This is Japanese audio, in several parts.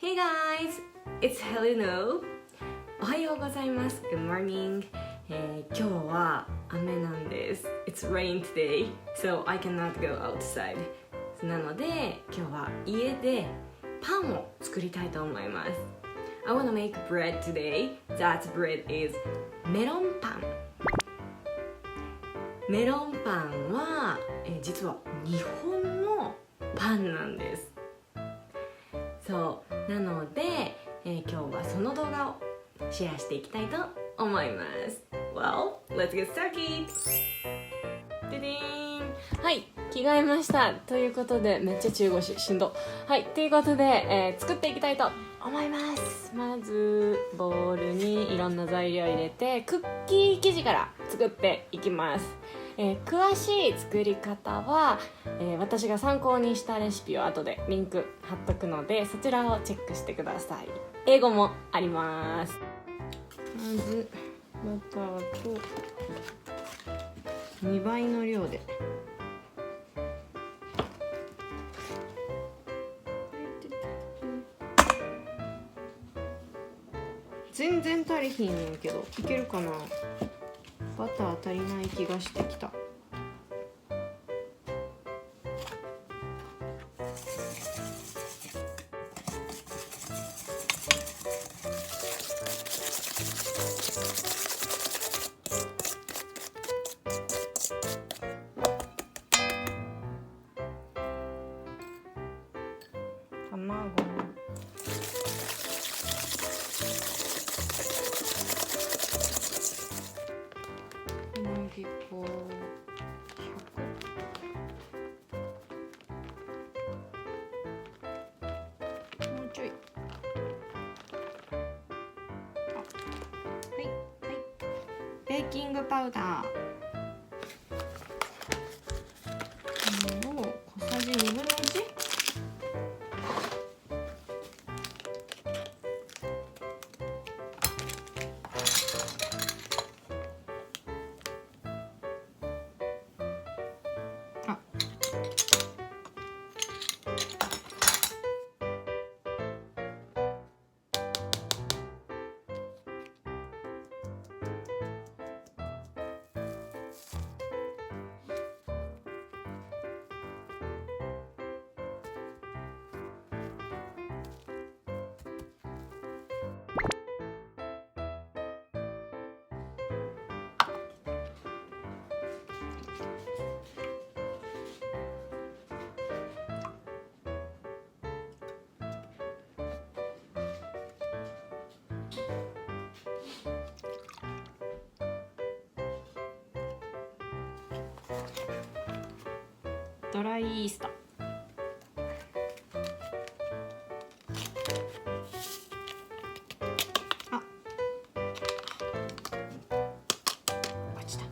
Hey guys, it's Helena. おはようございます。Good morning. 今日は雨なんです。It's rain today, so I cannot go outside. なので今日は家でパンを作りたいと思います。I want to make bread today. That bread is メロンパン。メロンパンは、実は日本のパンなんです。そうなので、今日はその動画をシェアしていきたいと思います。Well, let's get started! ででーん。はい、着替えましたということで、めっちゃ中腰しんど。はい、ということで、作っていきたいと思います。まずボウルにいろんな材料入れてクッキー生地から作っていきます。詳しい作り方は、私が参考にしたレシピを後でリンク貼っとくので、そちらをチェックしてください。英語もあります。まずバターと2倍の量で全然足りひんねんけど、いけるかな。バター足りない気がしてきた。卵、小麦粉100、もうちょい。はいはい。ベーキングパウダーを小さじ2分の 1。ドライイースト、あ、落ちた。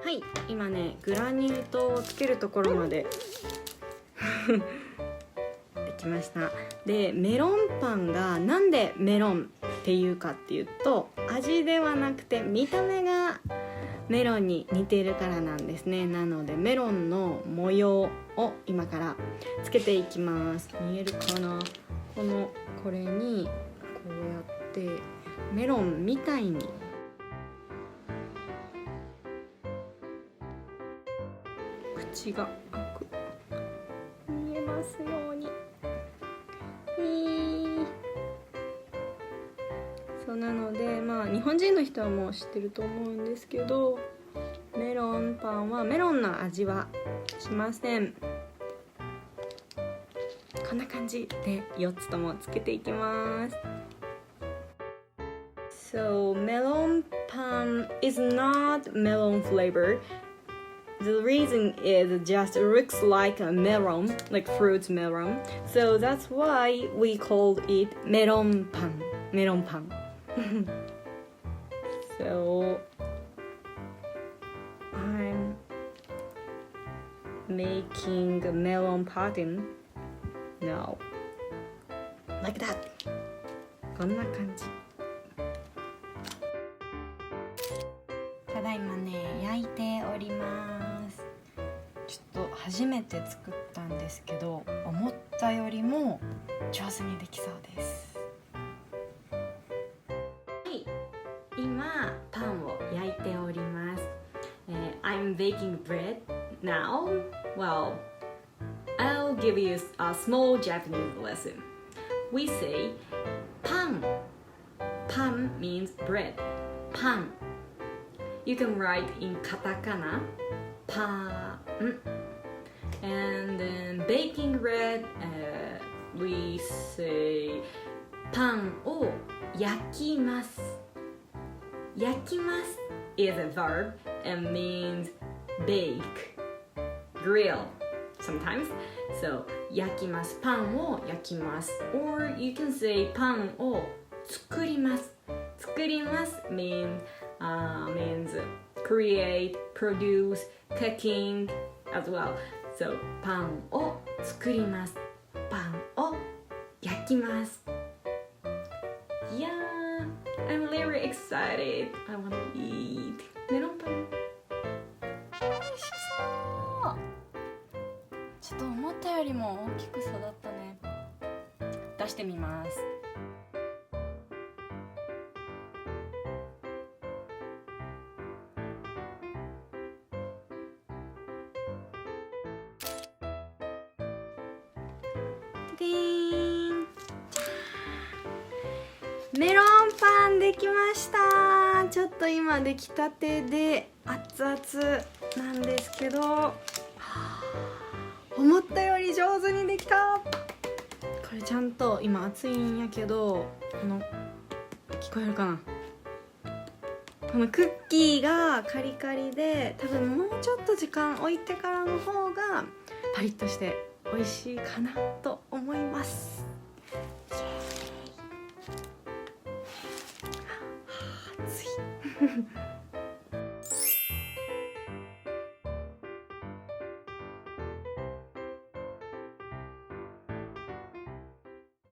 はい、今ねグラニュー糖をつけるところまでできました。でメロンパンがなんでメロンっていうかっていうと、味ではなくて見た目がメロンに似ているからなんですね。なのでメロンの模様を今からつけていきます。見えるかな。これにこうやってメロンみたいに口が開く、見えますように。そうなので、日本人の人はもう知ってると思うんですけど、メロンパンはメロンの味はしません。こんな感じで4つともつけていきます。So melon pan is not melon flavor. The reason is it just looks like a melon, like fruit melon. So that's why we called it melon pan. Melon pan. So I'm making a melon pattern now. Like that. こんな感じ。ただいまね焼いております。ちょっと初めて作ったんですけど、思ったよりも上手にできそうです。はい、今パンを焼いております。I'm baking bread now. Well, I'll give you a small Japanese lesson. We say pan. Pan means bread. Pan. You can write in katakana pan. And then baking bread, we say パンを焼きます。焼きます is a verb and means bake, grill sometimes. So 焼きます、パンを焼きます。 Or you can say パンを作ります。作ります means create, produce, cooking as well. So パンを作ります。パンを焼きます。Yeah, I'm very excited. I want to eat メロンパン。美味しそう。ちょっと思ったよりも大きく育ったね。出してみます。でーん、メロンパンできました。ちょっと今出来たてで熱々なんですけど、思ったより上手にできた。これちゃんと今熱いんやけど、聞こえるかな、このクッキーがカリカリで、多分もうちょっと時間置いてからの方がパリッとして美味しいかなと思います。熱い